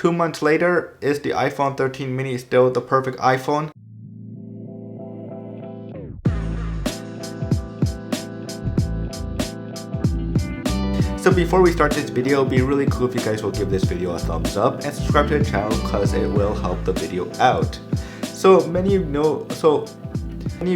2 months later, is the iPhone 13 mini still the perfect iPhone? So before we start this video, it'd be really cool if you guys will give this video a thumbs up and subscribe to the channel because it will help the video out. So many of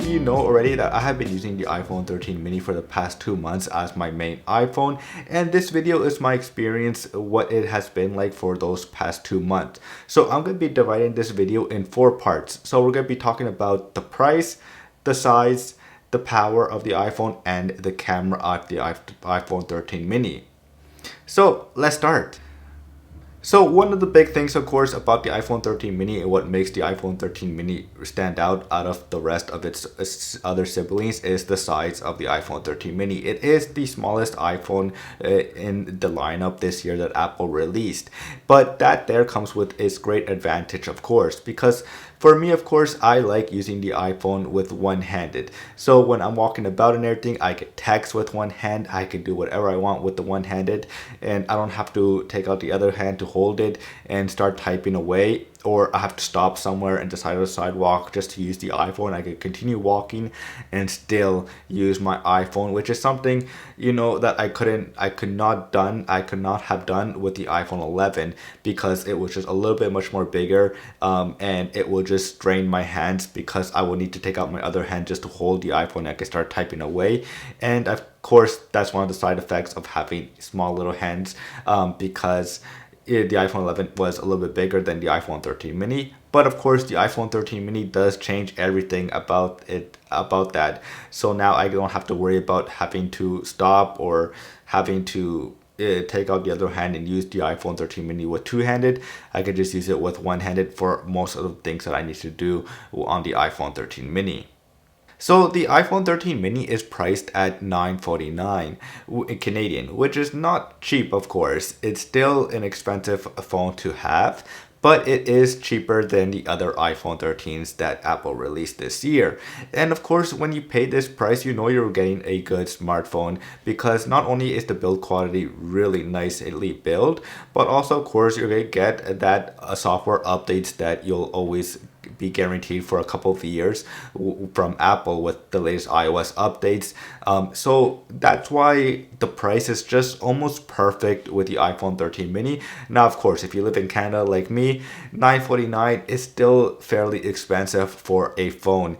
you know already that I have been using the iPhone 13 mini for the past 2 months as my main iPhone, and this video is my experience, what it has been like for those past 2 months. So I'm going to be dividing this video in 4 parts. So we're going to be talking about the price, the size, the power of the iPhone, and the camera of the iPhone 13 mini. So let's start. So one of the big things, of course, about the iPhone 13 mini and what makes the iPhone 13 mini stand out of the rest of its other siblings is the size of the iPhone 13 mini. It is the smallest iPhone in the lineup this year that Apple released. But that there comes with its great advantage, of course, because for me, of course, I like using the iPhone with one-handed. So when I'm walking about and everything, I can text with one hand. I can do whatever I want with the one-handed, and I don't have to take out the other hand to hold it and start typing away, or I have to stop somewhere and decide on the sidewalk just to use the iPhone. I could continue walking and still use my iPhone, which is something, you know, that I could not have done with the iPhone 11 because it was just a little bit much more bigger, and it will just strain my hands because I will need to take out my other hand just to hold the iPhone. I can start typing away, and of course that's one of the side effects of having small little hands, because the iPhone 11 was a little bit bigger than the iPhone 13 mini. But of course the iPhone 13 mini does change everything about that. So now I don't have to worry about having to stop or having to take out the other hand and use the iPhone 13 mini with two-handed. I could just use it with one-handed for most of the things that I need to do on the iPhone 13 mini. So the iPhone 13 mini is priced at $949 Canadian, which is not cheap, of course. It's still an expensive phone to have, but it is cheaper than the other iPhone 13s that Apple released this year. And of course, when you pay this price, you know you're getting a good smartphone, because not only is the build quality really nice, elite build, but also, of course, you're going to get that software updates that you'll always be guaranteed for a couple of years from Apple with the latest iOS updates. So that's why the price is just almost perfect with the iPhone 13 mini. Now, of course, if you live in Canada like me, $949 is still fairly expensive for a phone.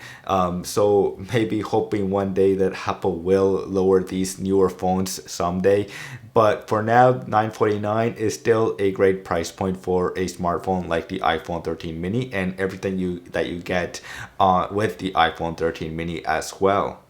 So maybe hoping one day that Apple will lower these newer phones someday. But for now, $949 is still a great price point for a smartphone like the iPhone 13 mini and everything that you get with the iPhone 13 mini as well.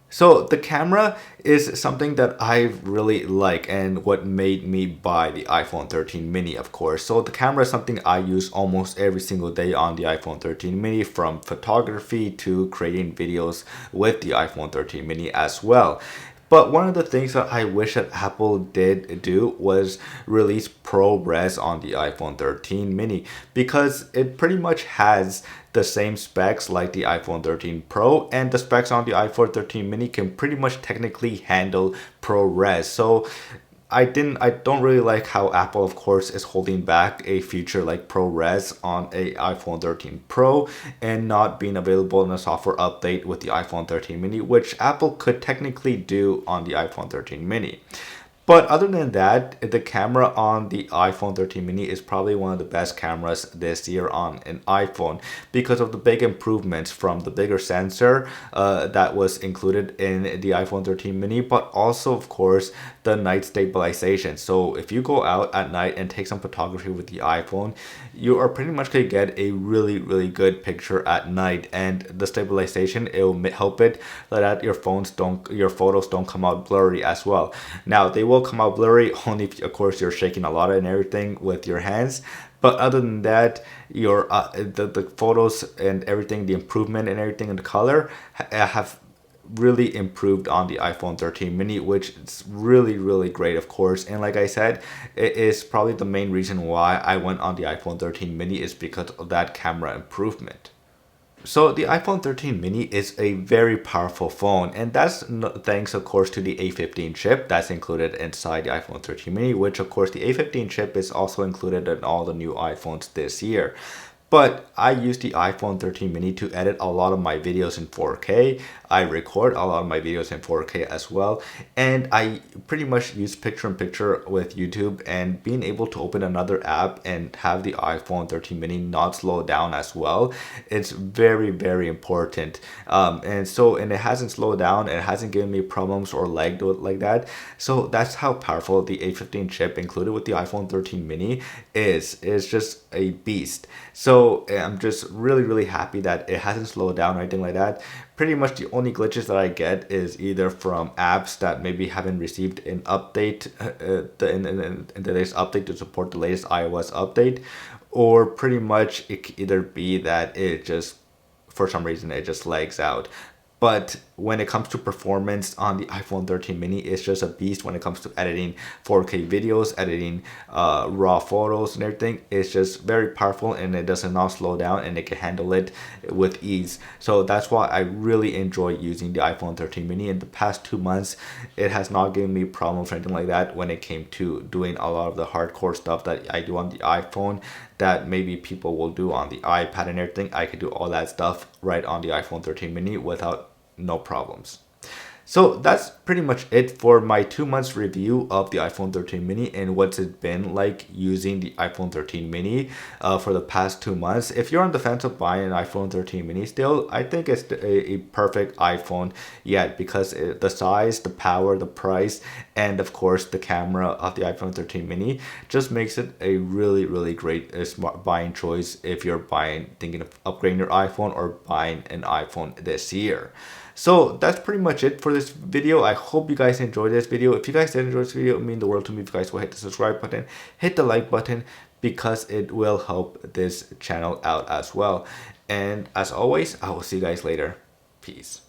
So the camera is something that I really like and what made me buy the iPhone 13 mini, of course. So the camera is something I use almost every single day on the iPhone 13 mini, from photography to creating videos with the iPhone 13 mini as well. But one of the things that I wish that Apple did do was release ProRes on the iPhone 13 mini, because it pretty much has the same specs like the iPhone 13 Pro, and the specs on the iPhone 13 mini can pretty much technically handle ProRes. So I don't really like how Apple, of course, is holding back a feature like ProRes on a iPhone 13 Pro and not being available in a software update with the iPhone 13 mini, which Apple could technically do on the iPhone 13 mini. But other than that, the camera on the iPhone 13 mini is probably one of the best cameras this year on an iPhone, because of the big improvements from the bigger sensor that was included in the iPhone 13 mini, but also, of course, the night stabilization. So if you go out at night and take some photography with the iPhone, you are pretty much going to get a really, really good picture at night. And the stabilization, it will help it that your photos don't come out blurry as well. Now, they will come out blurry only if, of course, you're shaking a lot and everything with your hands. But other than that, your the photos and everything, the improvement and everything in the color have really improved on the iPhone 13 mini, which is really, really great, of course. And like I said, it is probably the main reason why I went on the iPhone 13 mini, is because of that camera improvement. So the iPhone 13 mini is a very powerful phone, and that's thanks of course to the A15 chip that's included inside the iPhone 13 mini, which of course the A15 chip is also included in all the new iPhones this year. But I use the iPhone 13 mini to edit a lot of my videos in 4K. I record a lot of my videos in 4K as well. And I pretty much use picture-in-picture with YouTube, and being able to open another app and have the iPhone 13 mini not slow down as well. It's very, very important. And it hasn't slowed down. It hasn't given me problems or lagged like that. So that's how powerful the A15 chip included with the iPhone 13 mini is. It's just a beast. So I'm just really, really happy that it hasn't slowed down or anything like that. Pretty much the only glitches that I get is either from apps that maybe haven't received an update, in the latest update to support the latest iOS update, or pretty much it could either be that it just, for some reason, it just lags out. But when it comes to performance on the iPhone 13 mini, it's just a beast when it comes to editing 4K videos, editing raw photos and everything. It's just very powerful, and it does not slow down, and it can handle it with ease. So that's why I really enjoy using the iPhone 13 mini. In the past 2 months, it has not given me problems or anything like that when it came to doing a lot of the hardcore stuff that I do on the iPhone that maybe people will do on the iPad and everything. I could do all that stuff right on the iPhone 13 mini without no problems. So that's pretty much it for my 2 months review of the iPhone 13 mini and what's it been like using the iPhone 13 mini for the past 2 months. If you're on the fence of buying an iPhone 13 mini still, I think it's a perfect iPhone yet, because the size, the power, the price, and of course the camera of the iPhone 13 mini just makes it a really, really great smart buying choice if you're thinking of upgrading your iPhone or buying an iPhone this year. So that's pretty much it for this video. I hope you guys enjoyed this video. If you guys did enjoy this video, it would mean the world to me if you guys will hit the subscribe button, hit the like button, because it will help this channel out as well. And as always, I will see you guys later. Peace.